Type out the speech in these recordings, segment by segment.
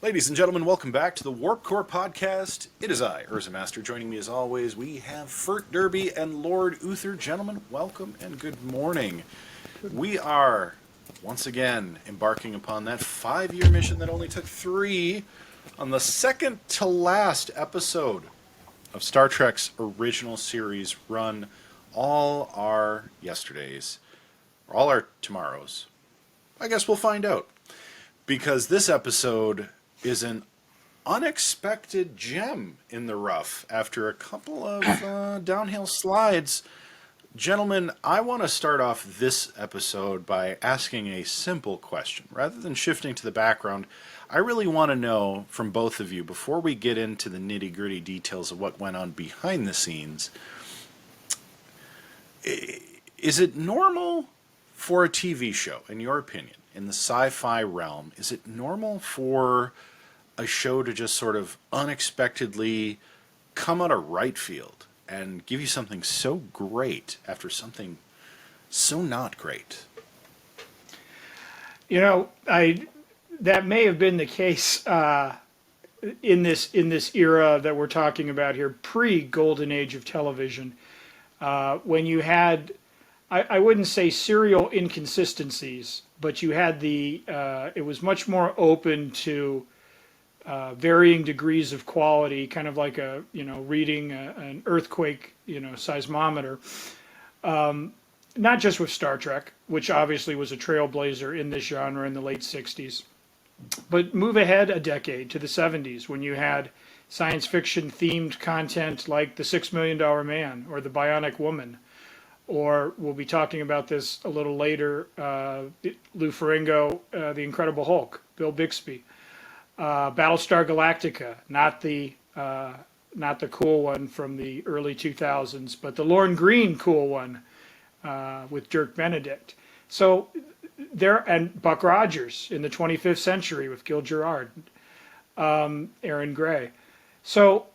Ladies and gentlemen, welcome back to the Warp Core Podcast. It is I, UrzaMaster. Joining me as always, we have Fert Derby and Lord Uther. Gentlemen, welcome and good morning. We are, once again, embarking upon that 5-year mission that only took 3 on the second to last episode of Star Trek's original series run. All our yesterdays, or all our tomorrows. I guess we'll find out. Because this episode is an unexpected gem in the rough after a couple of downhill slides. Gentlemen, I want to start off this episode by asking a simple question. Rather than shifting to the background, I really want to know from both of you, before we get into the nitty-gritty details of what went on behind the scenes, is it normal for a TV show, in your opinion, in the sci-fi realm, is it normal for a show to just sort of unexpectedly come out of right field and give you something so great after something so not great? You know, that may have been the case in this era that we're talking about here, pre-golden age of television, when you had, I wouldn't say serial inconsistencies, but you had it was much more open to varying degrees of quality, kind of like reading an earthquake, seismometer. Not just with Star Trek, which obviously was a trailblazer in this genre in the late 60s, but move ahead a decade to the 70s when you had science fiction themed content like The $6 Million Man or The Bionic Woman, or we'll be talking about this a little later, Lou Ferrigno, The Incredible Hulk, Bill Bixby. Battlestar Galactica, not the cool one from the early 2000s, but the Lorne Greene cool one with Dirk Benedict. So and Buck Rogers in the 25th Century with Gil Gerard, Aaron Gray. So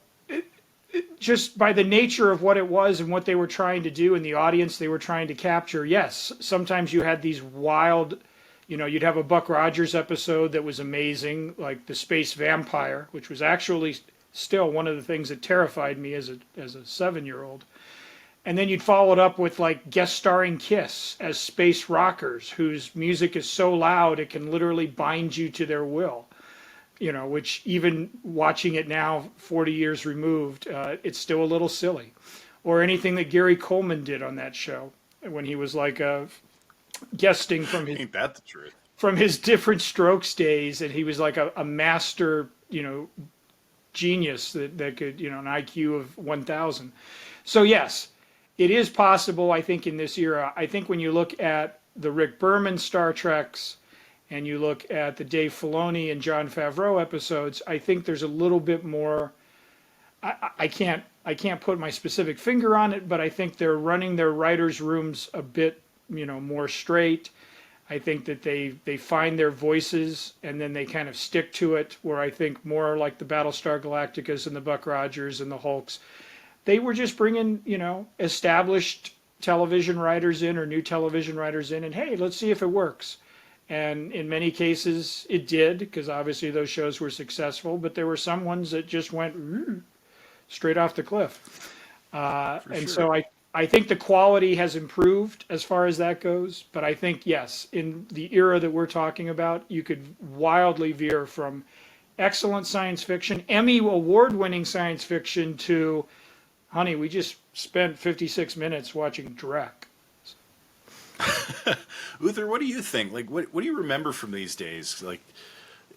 just by the nature of what it was and what they were trying to do and the audience they were trying to capture, yes, sometimes you had these wild. You'd have a Buck Rogers episode that was amazing, like The Space Vampire, which was actually still one of the things that terrified me as a 7-year-old. And then you'd follow it up with like guest starring Kiss as space rockers, whose music is so loud it can literally bind you to their will. Which even watching it now, 40 years removed, it's still a little silly. Or anything that Gary Coleman did on that show when he was like guesting from his, Ain't that the truth? From his Different Strokes days, and he was like a master, genius that could, an IQ of 1,000. So yes, it is possible. I think in this era, I think when you look at the Rick Berman Star Treks, and you look at the Dave Filoni and Jon Favreau episodes, I think there's a little bit more. I can't put my specific finger on it, but I think they're running their writers' rooms a bit more straight. I think that they find their voices and then they kind of stick to it, where I think more like the Battlestar Galacticas and the Buck Rogers and the Hulks, they were just bringing, established television writers in or new television writers in, and hey, let's see if it works. And in many cases it did, because obviously those shows were successful, but there were some ones that just went straight off the cliff. So I think the quality has improved as far as that goes, but I think, yes, in the era that we're talking about, you could wildly veer from excellent science fiction, Emmy award-winning science fiction, to, honey, we just spent 56 minutes watching Drek. Uther, what do you think? Like, what do you remember from these days? Like,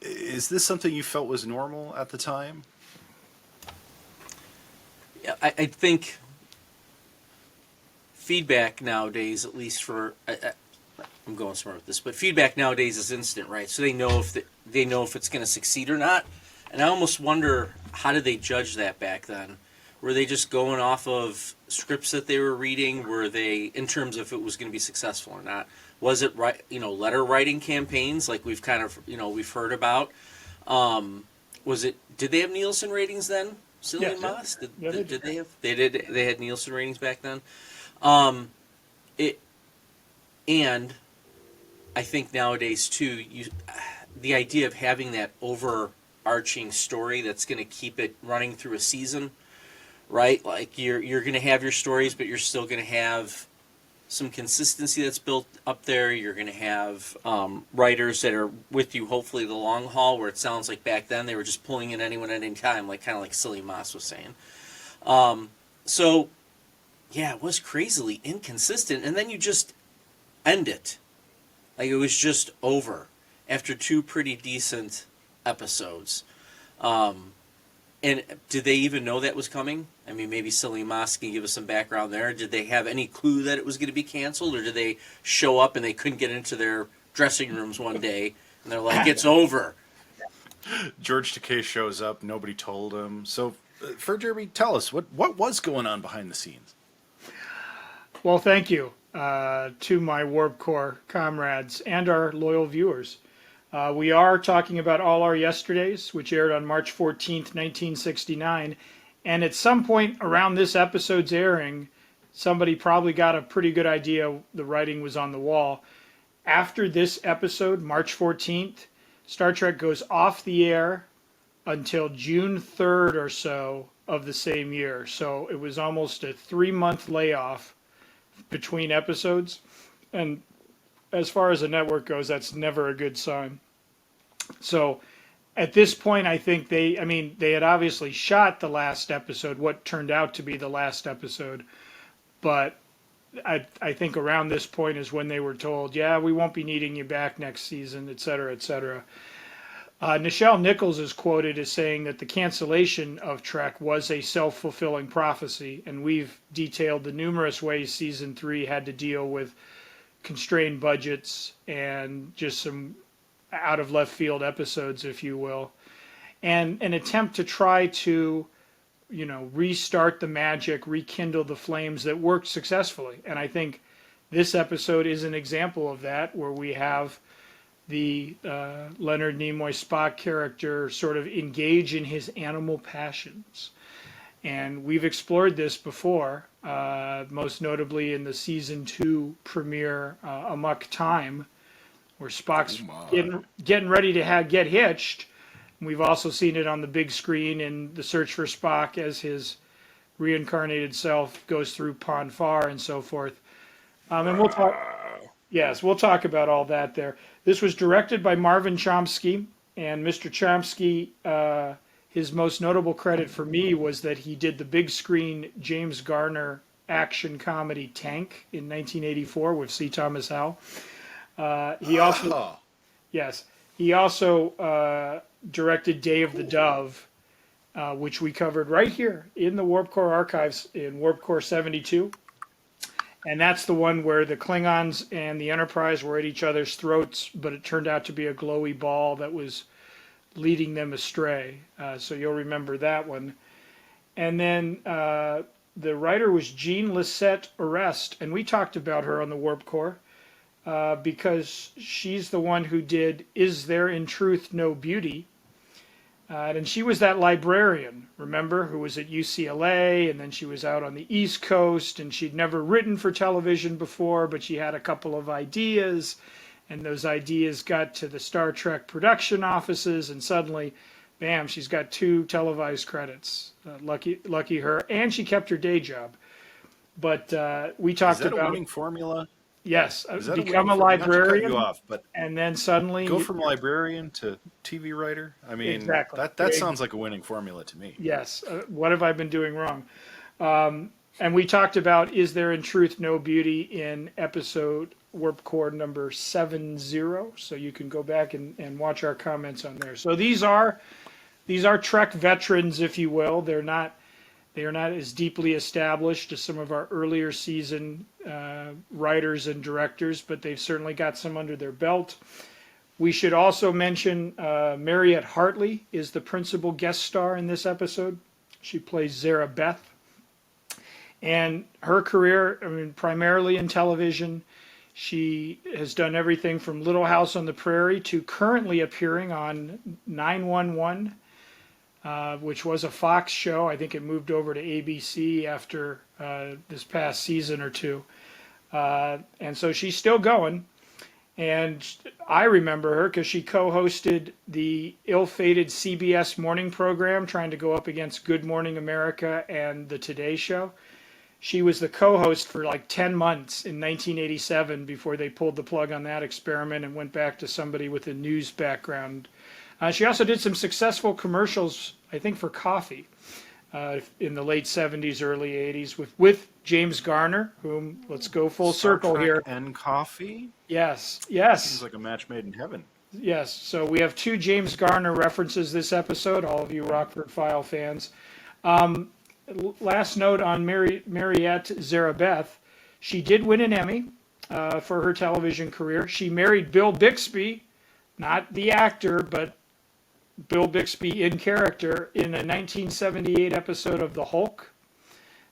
is this something you felt was normal at the time? Yeah, I think feedback nowadays, at least for I'm going somewhere with this, but feedback nowadays is instant, right? So they know if it's going to succeed or not. And I almost wonder, how did they judge that back then? Were they just going off of scripts that they were reading? Were they, in terms of if it was going to be successful or not? Was it letter writing campaigns like we've kind of we've heard about? Was it? Did they have Nielsen ratings then? Silly and Moss? Did they have? They had Nielsen ratings back then. And I think nowadays too, the idea of having that over overarching story that's going to keep it running through a season, right? Like you're going to have your stories, but you're still going to have some consistency that's built up there. You're going to have writers that are with you, hopefully the long haul, where it sounds like back then they were just pulling in anyone at any time, like kind of like Silly Moss was saying. So, yeah, it was crazily inconsistent, and then you just end it. Like, it was just over after 2 pretty decent episodes. And did they even know that was coming? I mean, maybe Silly Moss can give us some background there. Did they have any clue that it was going to be canceled, or did they show up and they couldn't get into their dressing rooms one day, and they're like, it's over? George Takei shows up. Nobody told him. So, Fert Derby, tell us, what was going on behind the scenes? Well, thank you to my Warp Core comrades and our loyal viewers. We are talking about All Our Yesterdays, which aired on March 14th, 1969. And at some point around this episode's airing, somebody probably got a pretty good idea the writing was on the wall. After this episode, March 14th, Star Trek goes off the air until June 3rd or so of the same year. So it was almost a 3-month layoff between episodes. And as far as the network goes, that's never a good sign. So at this point, I think they had obviously shot the last episode, what turned out to be the last episode. But I think around this point is when they were told, yeah, we won't be needing you back next season, et cetera, et cetera. Nichelle Nichols is quoted as saying that the cancellation of Trek was a self-fulfilling prophecy, and we've detailed the numerous ways season 3 had to deal with constrained budgets and just some out of left field episodes, if you will, and an attempt to try to, restart the magic, rekindle the flames that worked successfully. And I think this episode is an example of that, where we have the Leonard Nimoy Spock character sort of engage in his animal passions. And we've explored this before, most notably in the season 2 premiere, Amok Time, where Spock's getting ready to get hitched. We've also seen it on the big screen in The Search for Spock as his reincarnated self goes through Pon farr and so forth. And we'll talk. Yes, we'll talk about all that there. This was directed by Marvin Chomsky, and Mr. Chomsky, his most notable credit for me was that he did the big screen James Garner action comedy Tank in 1984 with C. Thomas Howell. He also directed Day of the Dove, which we covered right here in the Warp Core archives in Warp Core 72. And that's the one where the Klingons and the Enterprise were at each other's throats, but it turned out to be a glowy ball that was leading them astray. So you'll remember that one. And then the writer was Jean Lisette Arrest, and we talked about her on the Warp Core because she's the one who did Is There in Truth No Beauty? And she was that librarian, remember, who was at UCLA, and then she was out on the East Coast, and she'd never written for television before, but she had a couple of ideas, and those ideas got to the Star Trek production offices, and suddenly, bam, she's got 2 televised credits. Lucky her, and she kept her day job. But we talked about... Is that a winning formula? Yes, become a librarian, not to cut you off, but and then suddenly go from librarian to TV writer. I mean, exactly. that sounds like a winning formula to me. Yes. What have I been doing wrong? And we talked about Is There in Truth No Beauty in episode Warp Core number 70. So you can go back and watch our comments on there. So these are Trek veterans, if you will. They are not as deeply established as some of our earlier season writers and directors, but they've certainly got some under their belt. We should also mention Mariette Hartley is the principal guest star in this episode. She plays Zara Beth. And her career, primarily in television, she has done everything from Little House on the Prairie to currently appearing on 911, which was a Fox show. I think it moved over to ABC after this past season or two. And so she's still going. And I remember her because she co-hosted the ill-fated CBS morning program trying to go up against Good Morning America and the Today Show. She was the co-host for like 10 months in 1987 before they pulled the plug on that experiment and went back to somebody with a news background. She also did some successful commercials, I think, for coffee in the late 70s, early 80s with James Garner, whom, let's go full circle Trek here. and coffee? Yes, Seems yes, like a match made in heaven. yes. So we have two James Garner references this episode, all of you Rockford File fans. Last note on Mariette Zarabeth. She did win an Emmy for her television career. She married Bill Bixby, not the actor, but Bill Bixby in character in a 1978 episode of The Hulk,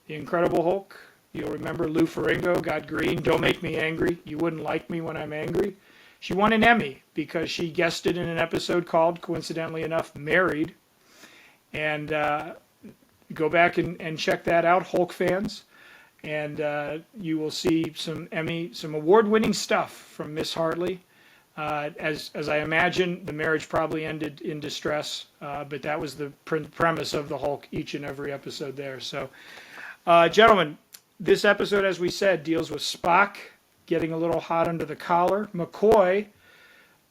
The Incredible Hulk. You'll remember Lou Ferrigno got green. Don't make me angry. You wouldn't like me when I'm angry. She won an Emmy because she guested in an episode called, coincidentally enough, Married. And go back and check that out, Hulk fans. And you will see some award-winning stuff from Miss Hartley. As I imagine, the marriage probably ended in distress, but that was the premise of the Hulk each and every episode there. So, gentlemen, this episode, as we said, deals with Spock getting a little hot under the collar, McCoy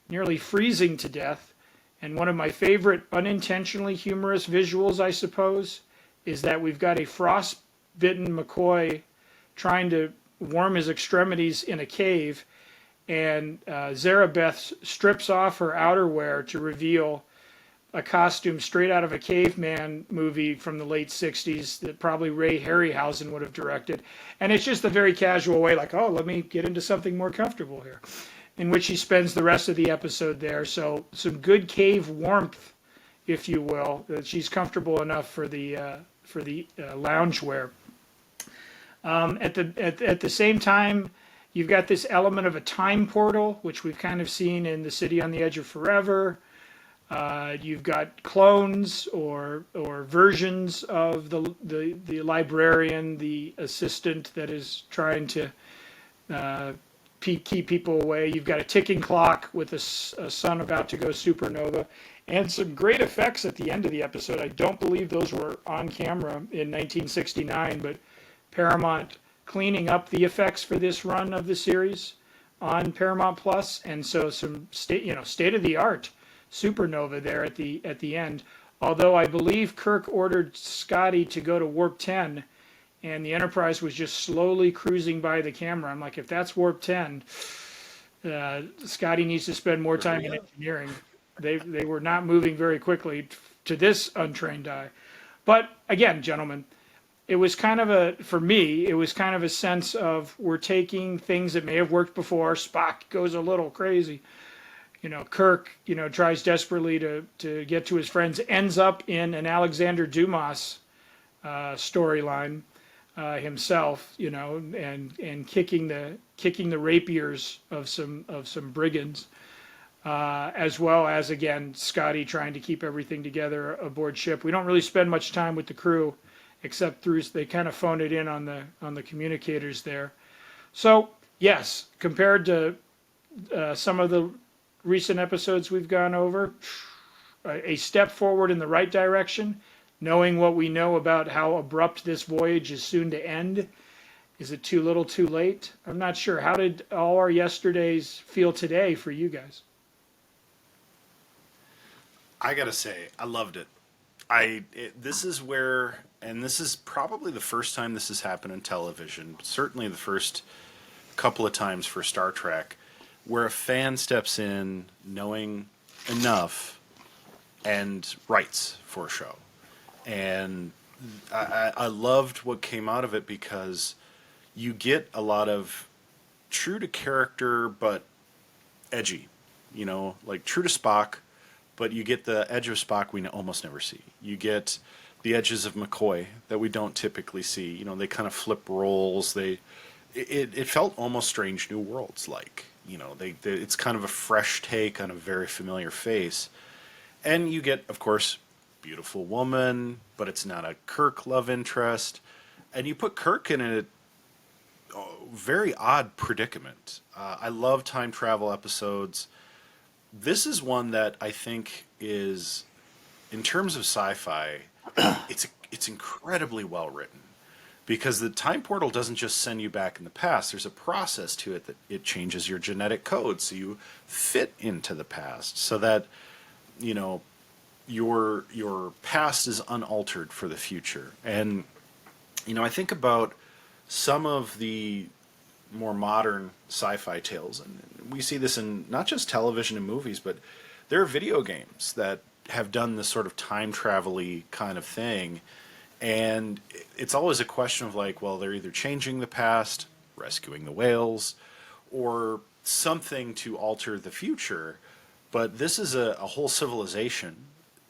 nearly freezing to death, and one of my favorite unintentionally humorous visuals, I suppose, is that we've got a frostbitten McCoy trying to warm his extremities in a cave, and Zarabeth strips off her outerwear to reveal a costume straight out of a caveman movie from the late 60s that probably Ray Harryhausen would have directed. And it's just a very casual way, like, oh, let me get into something more comfortable here, in which he spends the rest of the episode there. So some good cave warmth, if you will, that she's comfortable enough for the loungewear. At the same time, you've got this element of a time portal, which we've kind of seen in The City on the Edge of Forever. You've got clones or versions of the librarian, the assistant that is trying to keep people away. You've got a ticking clock with a sun about to go supernova, and some great effects at the end of the episode. I don't believe those were on camera in 1969, but Paramount cleaning up the effects for this run of the series on Paramount Plus, and so some state of the art supernova there at the end. Although I believe Kirk ordered Scotty to go to warp 10, and the Enterprise was just slowly cruising by the camera. I'm like, if that's warp 10, Scotty needs to spend more time in engineering. They were not moving very quickly to this untrained eye. But again, gentlemen, it was kind of a sense of we're taking things that may have worked before. Spock goes a little crazy. Kirk, tries desperately to get to his friends, ends up in an Alexander Dumas storyline himself, and kicking the rapiers of some brigands, as well as, again, Scotty trying to keep everything together aboard ship. We don't really spend much time with the crew, except they kind of phone it in on the communicators there. So yes, compared to some of the recent episodes we've gone over, a step forward in the right direction, knowing what we know about how abrupt this voyage is soon to end. Is it too little too late? I'm not sure. How did all our yesterdays feel today for you guys? I gotta say, I loved it. This is where, and this is probably the first time this has happened in television, but certainly the first couple of times for Star Trek, where a fan steps in knowing enough and writes for a show. And I loved what came out of it because you get a lot of true to character but edgy, like true to Spock, but you get the edge of Spock we almost never see. You get the edges of McCoy that we don't typically see. They kind of flip roles. It felt almost Strange New Worlds like. It's kind of a fresh take on a very familiar face. And you get, of course, beautiful woman, but it's not a Kirk love interest. And you put Kirk in it very odd predicament. I love time travel episodes. This is one that I think is, in terms of sci-fi, it's incredibly well written, because the time portal doesn't just send you back in the past. There's a process to it that it changes your genetic code so you fit into the past, so that you know your past is unaltered for the future. And I think about some of the more modern sci-fi tales, and we see this in not just television and movies, but there are video games that have done this sort of time travel-y kind of thing. And it's always a question of like, well, they're either changing the past, rescuing the whales, or something to alter the future. But this is a whole civilization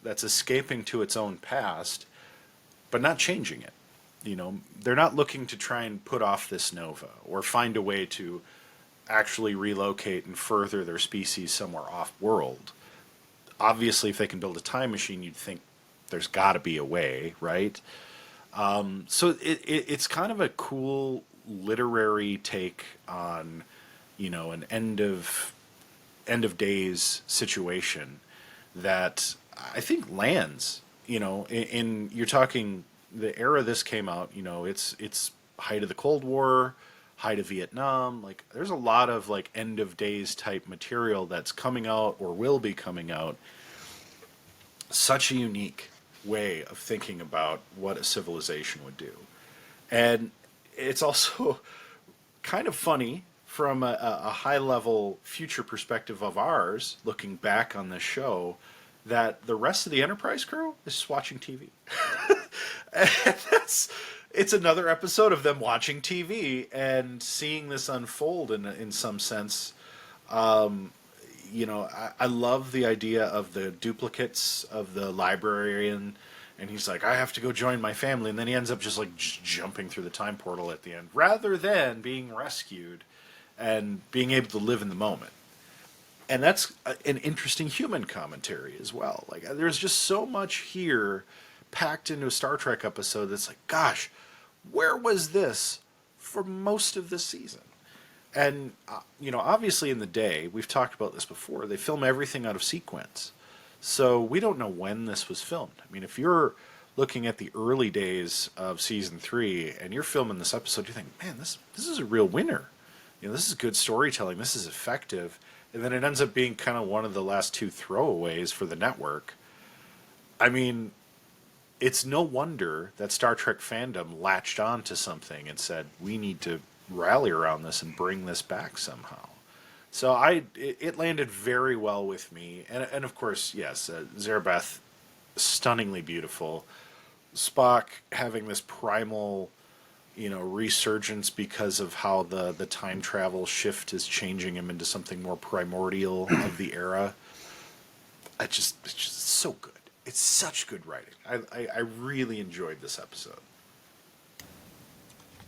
that's escaping to its own past, but not changing it. They're not looking to try and put off this nova or find a way to actually relocate and further their species somewhere off-world. Obviously, if they can build a time machine, you'd think there's got to be a way, right? So it's kind of a cool literary take on, an end of days situation that I think lands. In you're talking the era this came out. It's height of the Cold War, height of Vietnam. Like, there's a lot of like end of days type material that's coming out or will be coming out. Such a unique way of thinking about what a civilization would do. And it's also kind of funny from a high level future perspective of ours, looking back on this show, that the rest of the Enterprise crew is just watching TV. And it's another episode of them watching TV and seeing this unfold in some sense. I love the idea of the duplicates of the librarian, and he's like, I have to go join my family, and then he ends up just jumping through the time portal at the end, rather than being rescued and being able to live in the moment. And that's an interesting human commentary as well. Like, there's just so much here packed into a Star Trek episode that's like, gosh, where was this for most of this season? And, obviously in the day, we've talked about this before, they film everything out of sequence. So we don't know when this was filmed. I mean, if you're looking at the early days of season 3 and you're filming this episode, you think, man, this is a real winner. This is good storytelling. This is effective. And then it ends up being kind of one of the last 2 throwaways for the network. I mean, it's no wonder that Star Trek fandom latched on to something and said, we need to rally around this and bring this back somehow. So it landed very well with me. And of course, yes, Zarabeth, stunningly beautiful. Spock having this primal, resurgence because of how the time travel shift is changing him into something more primordial of the era. It's just so good. It's such good writing. I really enjoyed this episode.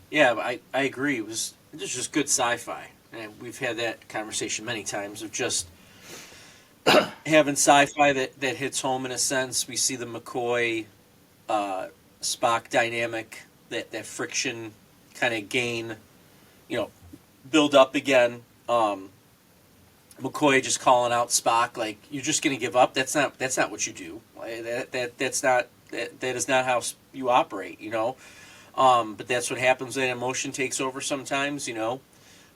Yeah, I agree. It was just good sci-fi. And we've had that conversation many times of just having sci-fi that hits home in a sense. We see the McCoy Spock dynamic, that friction kind of gain, build up again. McCoy just calling out Spock like, you're just going to give up. That's not what you do. That is not how you operate. But that's what happens when emotion takes over sometimes.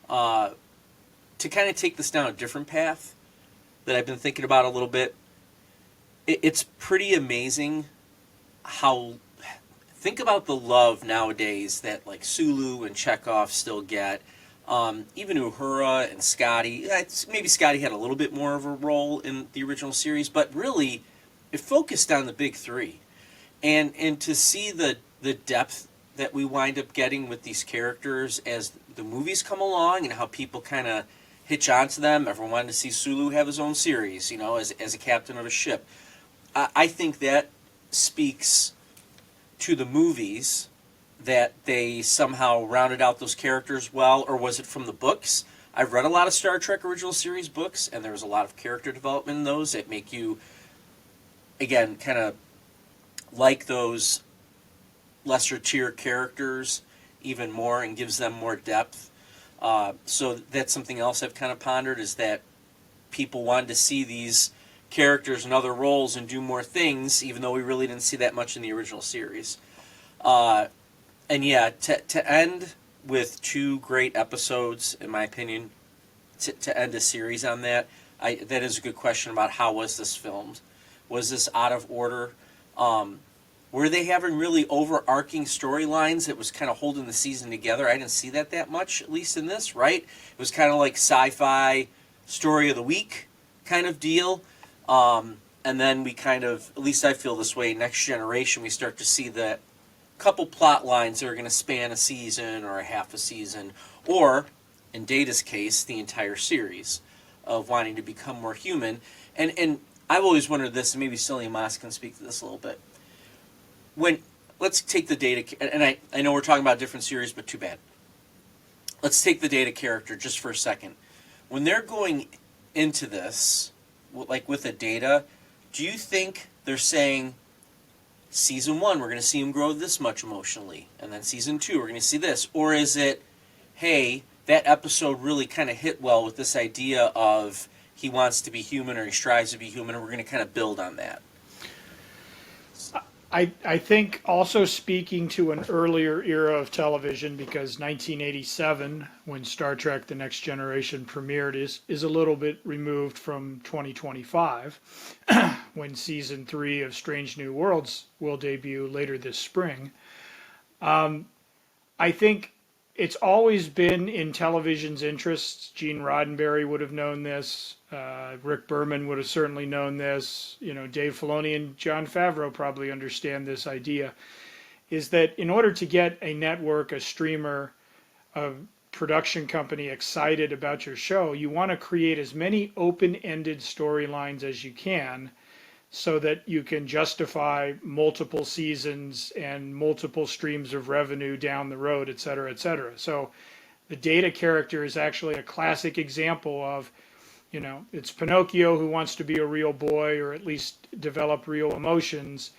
To kind of take this down a different path that I've been thinking about a little bit. It's pretty amazing how. Think about the love nowadays that like Sulu and Chekhov still get. Even Uhura and Scotty. Maybe Scotty had a little bit more of a role in the original series, but really it focused on the big 3. And to see the depth that we wind up getting with these characters as the movies come along and how people kind of hitch onto them. Everyone wanted to see Sulu have his own series, as a captain of a ship. I think that speaks to the movies that they somehow rounded out those characters well, or was it from the books? I've read a lot of Star Trek original series books, and there was a lot of character development in those that make you, again, kind of like those lesser tier characters even more and gives them more depth. So that's something else I've kind of pondered, is that people wanted to see these characters in other roles and do more things, even though we really didn't see that much in the original series. And yeah, to end with 2 great episodes, in my opinion, to end a series on that, that is a good question about how was this filmed. Was this out of order? Were they having really overarching storylines that was kind of holding the season together? I didn't see that much, at least in this, right? It was kind of like sci-fi story of the week kind of deal. And then we kind of, at least I feel this way, Next Generation, we start to see the couple plot lines that are going to span a season or a half a season, or, in Data's case, the entire series of wanting to become more human. And I've always wondered this, and maybe Silly Moss can speak to this a little bit. Let's take the Data, and I know we're talking about a different series, but too bad. Let's take the Data character just for a second. When they're going into this, like with the Data, do you think they're saying, Season 1, we're going to see him grow this much emotionally, and then Season 2, we're going to see this? Or is it, hey, that episode really kind of hit well with this idea of he wants to be human or he strives to be human, and we're going to kind of build on that? I think also speaking to an earlier era of television, because 1987, when Star Trek The Next Generation premiered, is a little bit removed from 2025, when Season 3 of Strange New Worlds will debut later this spring. I think it's always been in television's interests. Gene Roddenberry would have known this. Rick Berman would have certainly known this. Dave Filoni and Jon Favreau probably understand this idea, is that in order to get a network, a streamer, a production company excited about your show, you want to create as many open-ended storylines as you can, so that you can justify multiple seasons and multiple streams of revenue down the road, et cetera, et cetera. So the Data character is actually a classic example of, it's Pinocchio who wants to be a real boy, or at least develop real emotions.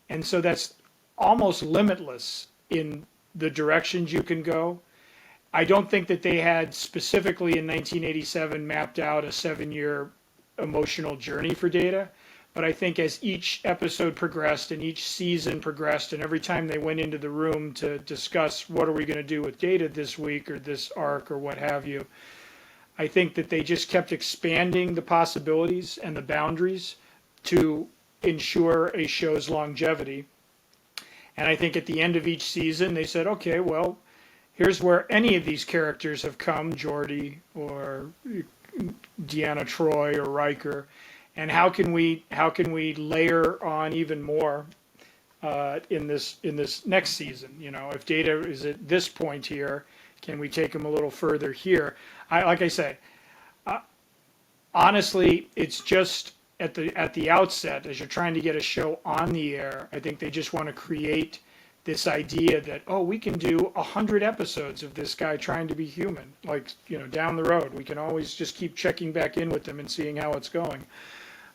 And so that's almost limitless in the directions you can go. I don't think that they had specifically in 1987 mapped out a 7-year emotional journey for Data. But I think as each episode progressed and each season progressed, and every time they went into the room to discuss what are we going to do with Data this week or this arc or what have you, I think that they just kept expanding the possibilities and the boundaries to ensure a show's longevity. And I think at the end of each season, they said, okay, well, here's where any of these characters have come, Geordi or Deanna Troi or Riker, and how can we layer on even more in this next season? If Data is at this point here, can we take him a little further here? Like I say, honestly, it's just at the outset, as you're trying to get a show on the air, I think they just want to create this idea that, we can do 100 episodes of this guy trying to be human. Down the road, we can always just keep checking back in with them and seeing how it's going.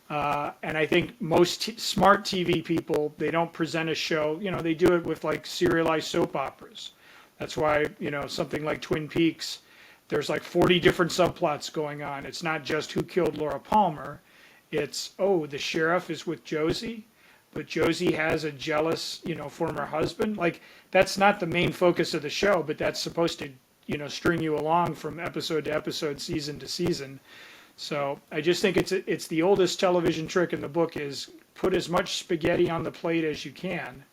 And I think most smart TV people, they don't present a show, they do it with serialized soap operas. That's why, something like Twin Peaks, there's 40 different subplots going on. It's not just who killed Laura Palmer. It's, the sheriff is with Josie, but Josie has a jealous, former husband. That's not the main focus of the show, but that's supposed to, string you along from episode to episode, season to season. So I just think it's the oldest television trick in the book, is put as much spaghetti on the plate as you can.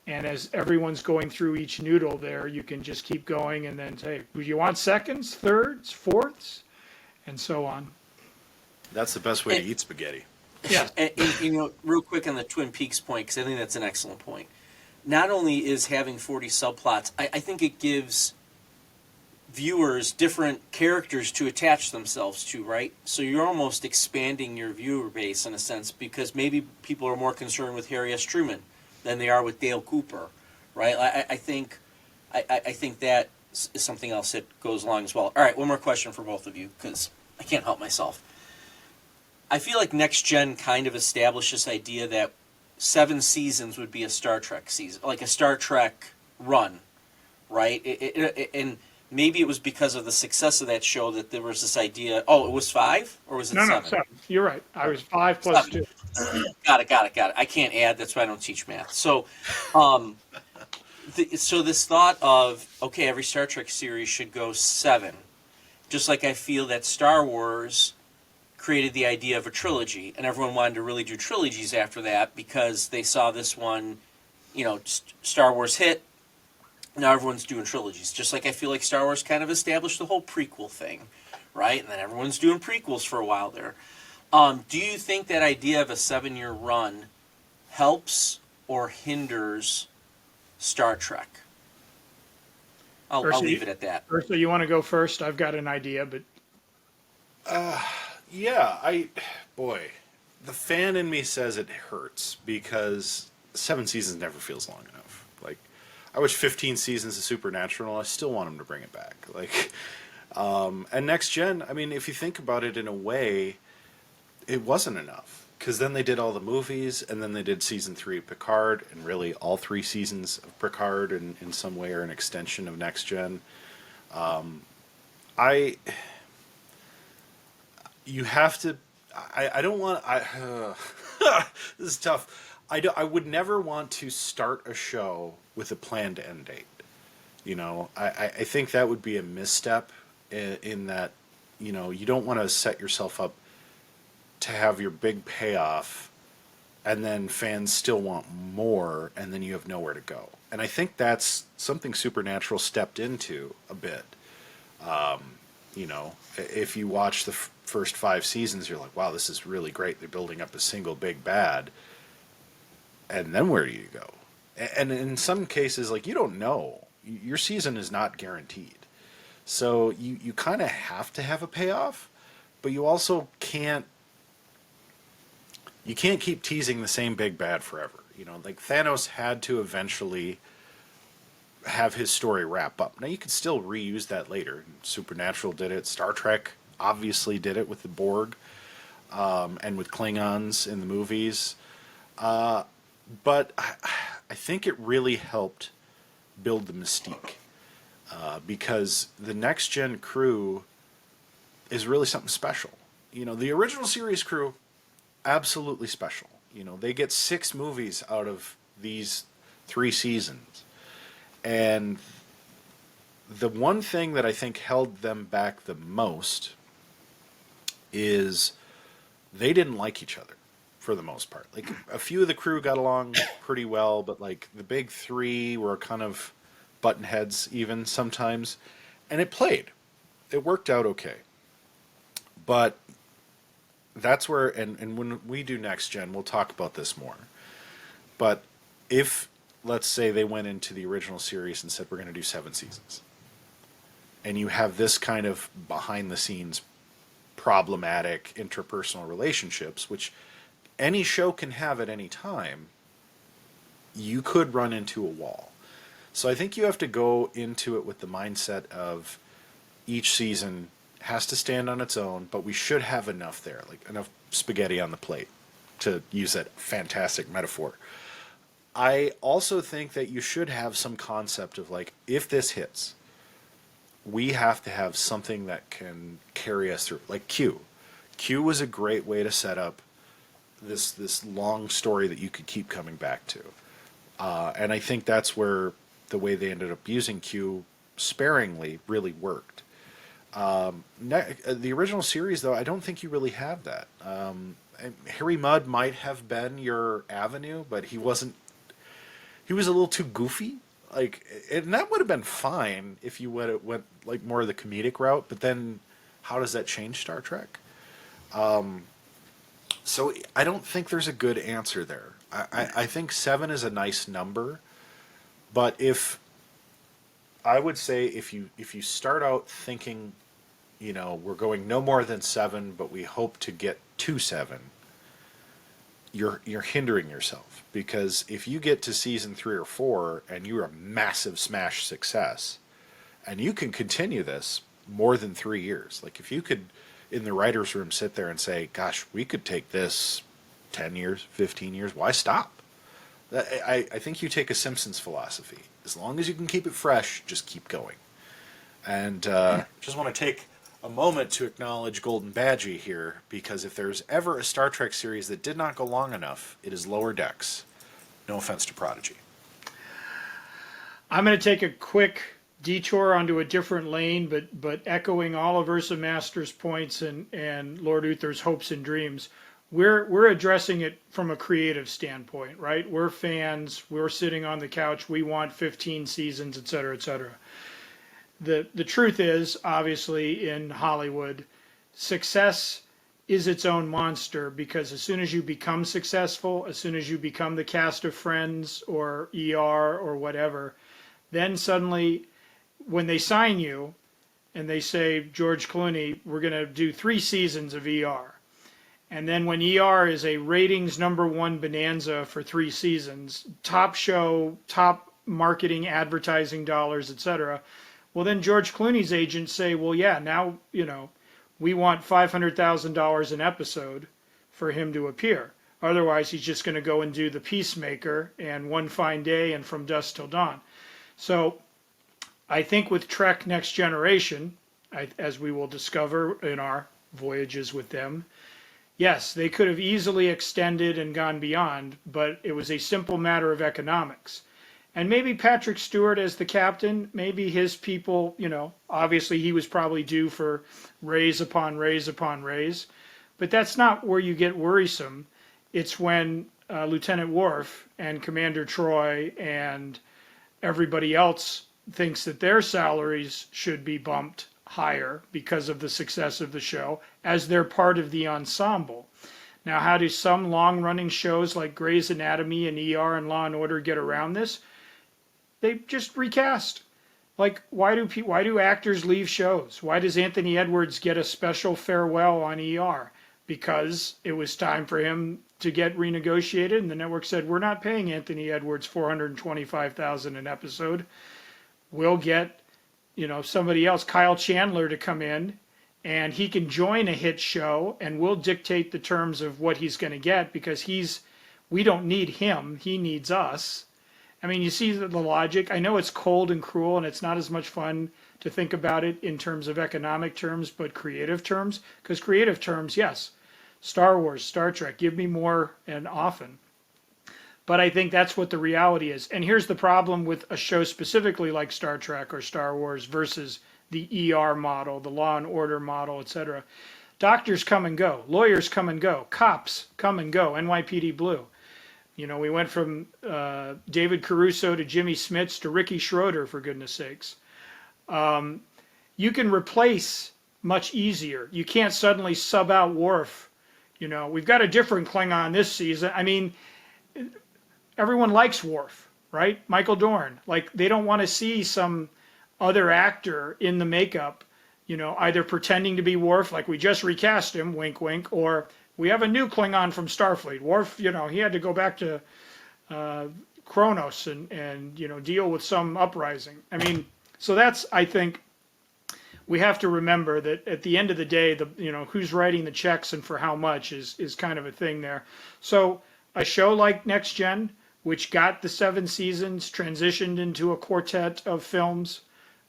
And as everyone's going through each noodle there, you can just keep going and then say, do you want seconds, thirds, fourths, and so on. That's the best way to eat spaghetti. Yeah. And, real quick on the Twin Peaks point, because I think that's an excellent point. Not only is having 40 subplots, I think it gives viewers different characters to attach themselves to, right? So you're almost expanding your viewer base in a sense, because maybe people are more concerned with Harry S. Truman than they are with Dale Cooper, right? I think that is something else that goes along as well. All right, one more question for both of you, because I can't help myself. I feel like Next Gen kind of established this idea that 7 seasons would be a Star Trek season, like a Star Trek run, right? And maybe it was because of the success of that show that there was this idea. Oh, it was 5 or was it No, 7? 7. You're right. I was 5 plus 2. 7. Got it. I can't add. That's why I don't teach math. So, um, so this thought of, okay, every Star Trek series should go 7, just like I feel that Star Wars created the idea of a trilogy, and everyone wanted to really do trilogies after that because they saw this one, Star Wars hit. Now everyone's doing trilogies. Just like I feel like Star Wars kind of established the whole prequel thing, right? And then everyone's doing prequels for a while there. Do you think that idea of a 7-year run helps or hinders Star Trek? I'll leave it at that. Ursula, you want to go first? I've got an idea, but Yeah, boy, the fan in me says it hurts because 7 seasons never feels long enough. Like, I watched 15 seasons of Supernatural, and I still want them to bring it back. Like, and Next Gen, I mean, if you think about it in a way, it wasn't enough. Because then they did all the movies, and then they did season 3 of Picard, and really all 3 seasons of Picard in some way are an extension of Next Gen. You have to. I don't want. This is tough. I would never want to start a show with a planned end date. I think that would be a misstep in that, you don't want to set yourself up to have your big payoff and then fans still want more and then you have nowhere to go. And I think that's something Supernatural stepped into a bit. If you watch the first 5 seasons, you're like, wow, this is really great. They're building up a single big bad. And then where do you go? And in some cases, like, you don't know. Your season is not guaranteed. So you kind of have to have a payoff, but you also can't keep teasing the same big bad forever. Like Thanos had to eventually have his story wrap up. Now you could still reuse that later. Supernatural did it. Star Trek obviously did it with the Borg, and with Klingons in the movies. But I think it really helped build the mystique, because the Next Gen crew is really something special. The original series crew, absolutely special. They get 6 movies out of these 3 seasons. And the one thing that I think held them back the most is they didn't like each other for the most part. Like, a few of the crew got along pretty well, but like the big 3 were kind of button heads even sometimes. And it played. It worked out okay. But that's where, and when we do Next Gen, we'll talk about this more. But if, let's say, they went into the original series and said, we're going to do 7 seasons, and you have this kind of behind-the-scenes problematic interpersonal relationships, which any show can have at any time, you could run into a wall. So I think you have to go into it with the mindset of each season has to stand on its own, but we should have enough there, like enough spaghetti on the plate, to use that fantastic metaphor. I also think that you should have some concept of, like, if this hits, we have to have something that can carry us through. Like Q. Q was a great way to set up this long story that you could keep coming back to. And I think that's where the way they ended up using Q sparingly really worked. The original series, though, I don't think you really have that. Harry Mudd might have been your avenue, but he wasn't. He was a little too goofy. Like, and that would have been fine if you went like more of the comedic route. But then, how does that change Star Trek? So I don't think there's a good answer there. I think 7 is a nice number, but I would say if you start out thinking, we're going no more than 7, but we hope to get to 7, you're hindering yourself, because if you get to season 3 or 4 and you're a massive smash success, and you can continue this more than 3 years, like if you could in the writer's room sit there and say, gosh, we could take this 10 years, 15 years, why stop? I think you take a Simpsons philosophy. As long as you can keep it fresh, just keep going. And just want to take a moment to acknowledge Golden Badgie here, because if there's ever a Star Trek series that did not go long enough, it is Lower Decks. No offense to Prodigy. I'm going to take a quick detour onto a different lane, but echoing all of UrzaMaster's points and Lord Uther's hopes and dreams. We're addressing it from a creative standpoint, right? We're fans. We're sitting on the couch. We want 15 seasons, et cetera, et cetera. The truth is, obviously, in Hollywood, success is its own monster, because as soon as you become successful, as soon as you become the cast of Friends or ER or whatever, then suddenly when they sign you and they say, George Clooney, we're going to do 3 seasons of ER. And then when ER is a ratings #1 bonanza for 3 seasons, top show, top marketing, advertising dollars, etc., well, then George Clooney's agents say, well, yeah, now, we want $500,000 an episode for him to appear. Otherwise, he's just going to go and do The Peacemaker and One Fine Day and From Dusk Till Dawn. So I think with Trek Next Generation, as we will discover in our voyages with them, yes, they could have easily extended and gone beyond, but it was a simple matter of economics. And maybe Patrick Stewart as the captain, maybe his people, obviously he was probably due for raise upon raise upon raise. But that's not where you get worrisome. It's when Lieutenant Worf and Commander Troy and everybody else thinks that their salaries should be bumped higher because of the success of the show, as they're part of the ensemble. Now, how do some long-running shows like Grey's Anatomy and ER and Law and Order get around this? They just recast. Like, why do actors leave shows? Why does Anthony Edwards get a special farewell on ER? Because it was time for him to get renegotiated, and the network said, we're not paying Anthony Edwards $425,000 an episode. We'll get, somebody else, Kyle Chandler, to come in, and he can join a hit show, and we'll dictate the terms of what he's going to get, because we don't need him, he needs us. I mean, you see the logic. I know it's cold and cruel, and it's not as much fun to think about it in terms of economic terms, but creative terms. Because creative terms, yes, Star Wars, Star Trek, give me more and often. But I think that's what the reality is. And here's the problem with a show specifically like Star Trek or Star Wars versus the ER model, the Law and Order model, etc. Doctors come and go. Lawyers come and go. Cops come and go. NYPD Blue. We went from David Caruso to Jimmy Smits to Ricky Schroeder, for goodness sakes. You can replace much easier. You can't suddenly sub out Worf. We've got a different Klingon this season. I mean, everyone likes Worf, right? Michael Dorn. Like, they don't want to see some other actor in the makeup, either pretending to be Worf, like we just recast him, wink, wink, or we have a new Klingon from Starfleet. Worf, he had to go back to Kronos and deal with some uprising. I mean, so that's, I think, we have to remember that at the end of the day, who's writing the checks and for how much is kind of a thing there. So a show like Next Gen, which got the 7 seasons, transitioned into a quartet of films,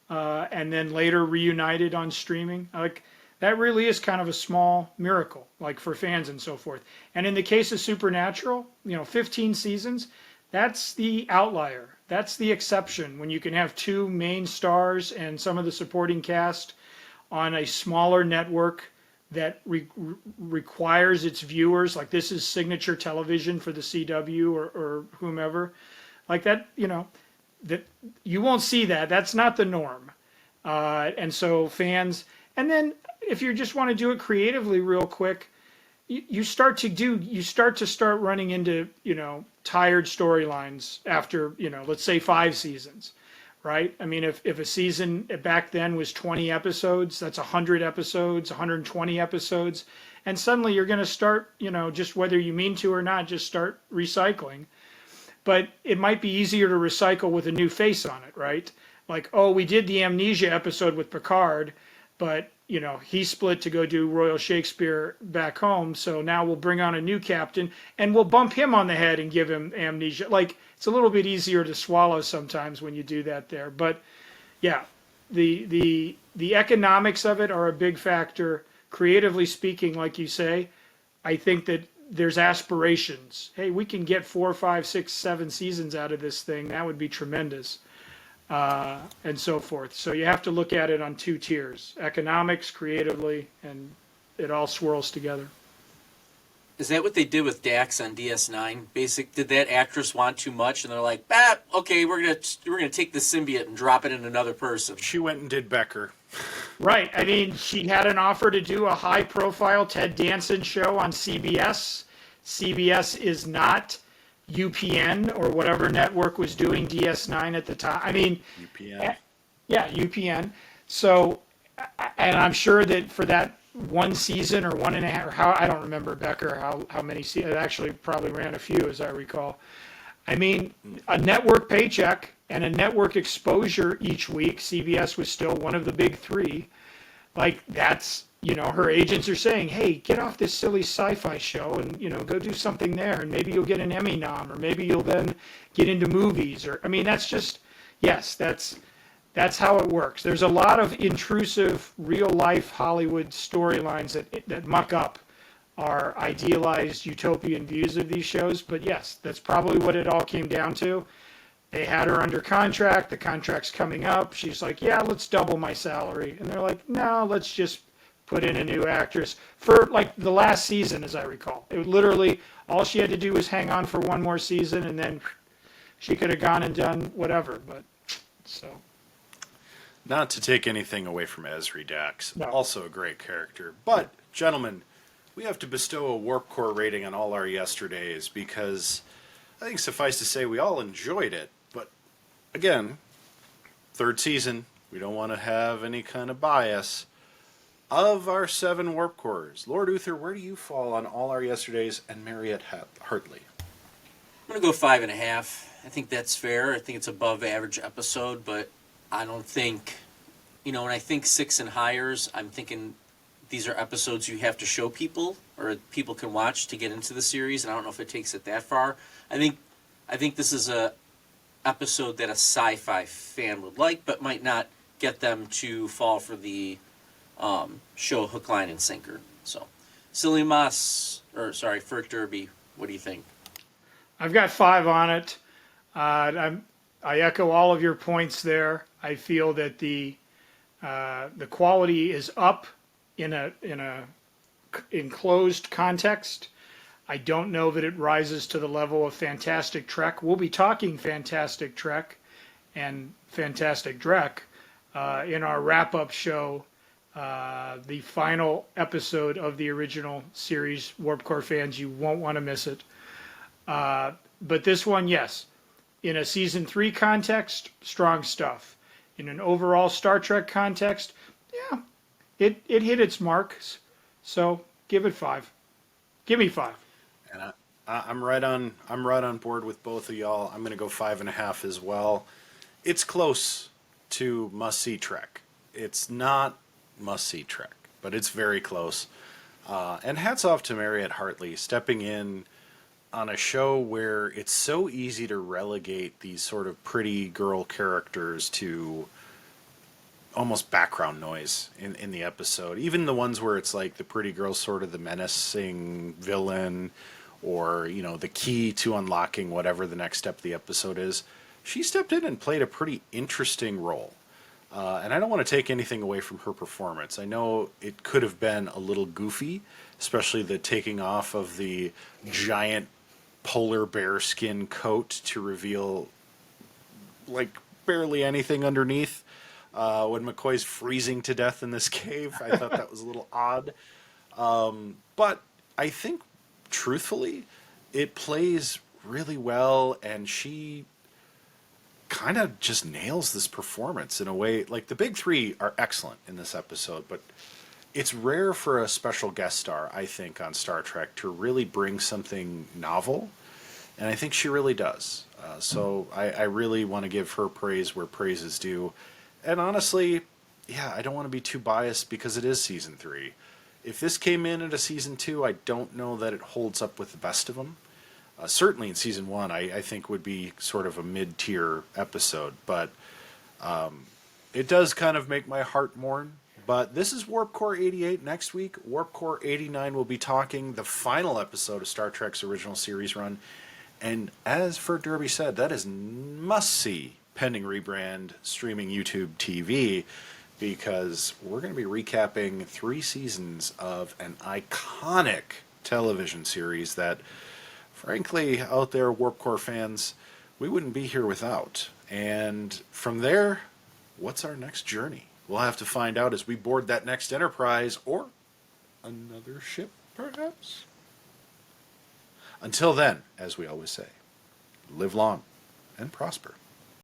and then later reunited on streaming, like, that really is kind of a small miracle, like for fans and so forth. And in the case of Supernatural, 15 seasons, that's the outlier. That's the exception, when you can have 2 main stars and some of the supporting cast on a smaller network that requires its viewers, like this is signature television for the CW or whomever, like that, that you won't see that. That's not the norm. And so fans, and then if you just want to do it creatively real quick, you start to running into, tired storylines after, let's say 5 seasons, right? I mean, if a season back then was 20 episodes, that's 100 episodes, 120 episodes, and suddenly you're going to start, just whether you mean to or not, just start recycling. But it might be easier to recycle with a new face on it, right? Like, oh, we did the Amnesia episode with Picard, but he split to go do Royal Shakespeare back home. So now we'll bring on a new captain and we'll bump him on the head and give him amnesia. Like, it's a little bit easier to swallow sometimes when you do that there. But yeah, the economics of it are a big factor. Creatively speaking, like you say, I think that there's aspirations. Hey, we can get 4, 5, 6, 7 seasons out of this thing. That would be tremendous. And so forth. So you have to look at it on 2 tiers: economics, creatively, and it all swirls together. Is that what they did with Dax on DS9? Did that actress want too much, and they're like, okay, we're gonna take the symbiote and drop it in another person? She went and did Becker. Right. I mean, she had an offer to do a high-profile Ted Danson show on CBS. CBS is not UPN or whatever network was doing DS9 at the time. I mean, UPN. Yeah, UPN. So, and I'm sure that for that 1 season or 1.5, or how, I don't remember, Becker, how many seasons, it actually probably ran a few as I recall. I mean, a network paycheck and a network exposure each week. CBS was still one of the big 3. Like, that's, her agents are saying, hey, get off this silly sci-fi show and, go do something there, and maybe you'll get an Emmy nom, or maybe you'll then get into movies, or, I mean, that's just, yes, that's how it works. There's a lot of intrusive, real-life Hollywood storylines that muck up our idealized utopian views of these shows, but yes, that's probably what it all came down to. They had her under contract, the contract's coming up, she's like, yeah, let's double my salary, and they're like, no, let's just put in a new actress for like the last season, as I recall. It literally, all she had to do was hang on for 1 more season, and then she could have gone and done whatever. But so, not to take anything away from Ezri Dax, No. also a great character. But, gentlemen, we have to bestow a Warp Core rating on all our yesterdays because I think suffice to say we all enjoyed it. But again, 3rd season, we don't want to have any kind of bias. Of our 7 Warp Cores, Lord Uther, where do you fall on all our yesterdays and Mariette Hartley? I'm going to go 5.5. I think that's fair. I think it's above average episode, but I don't think, when I think 6 and higher, I'm thinking these are episodes you have to show people or people can watch to get into the series, and I don't know if it takes it that far. I think this is a episode that a sci-fi fan would like, but might not get them to fall for the show hook, line, and sinker. So, Fert Derby, what do you think? I've got 5 on it. I echo all of your points there. I feel that the quality is up in a enclosed context. I don't know that it rises to the level of Fantastic Trek. We'll be talking Fantastic Trek and Fantastic Drek in our wrap-up show. The final episode of the original series. Warp Core fans, you won't want to miss it. But this one, yes. In a season 3 context, strong stuff. In an overall Star Trek context, yeah, it hit its marks. So give it 5. Give me 5. And I'm right on board with both of y'all. I'm going to go 5.5 as well. It's close to must-see Trek. It's not must-see Trek, but it's very close. And hats off to Mariette Hartley stepping in on a show where it's so easy to relegate these sort of pretty girl characters to almost background noise in the episode. Even the ones where it's like the pretty girl's sort of the menacing villain or, the key to unlocking whatever the next step of the episode is. She stepped in and played a pretty interesting role. And I don't want to take anything away from her performance. I know it could have been a little goofy, especially the taking off of the giant polar bear skin coat to reveal like barely anything underneath. When McCoy's freezing to death in this cave, I thought that was a little odd. But I think, truthfully, it plays really well, and she kind of just nails this performance in a way. Like, the big 3 are excellent in this episode, but it's rare for a special guest star, I think, on Star Trek to really bring something novel, and I think she really does. So I really want to give her praise where praise is due. And honestly, yeah, I don't want to be too biased because it is season 3. If this came in at a season 2, I don't know that it holds up with the best of them. Certainly in season 1, I think would be sort of a mid-tier episode, but it does kind of make my heart mourn. But this is Warp Core 88. Next week, Warp Core 89 will be talking the final episode of Star Trek's original series run. And as Fert Derby said, that is must-see pending rebrand streaming YouTube TV, because we're going to be recapping 3 seasons of an iconic television series that, frankly, out there, Warp Core fans, we wouldn't be here without. And from there, what's our next journey? We'll have to find out as we board that next Enterprise, or another ship, perhaps. Until then, as we always say, live long and prosper.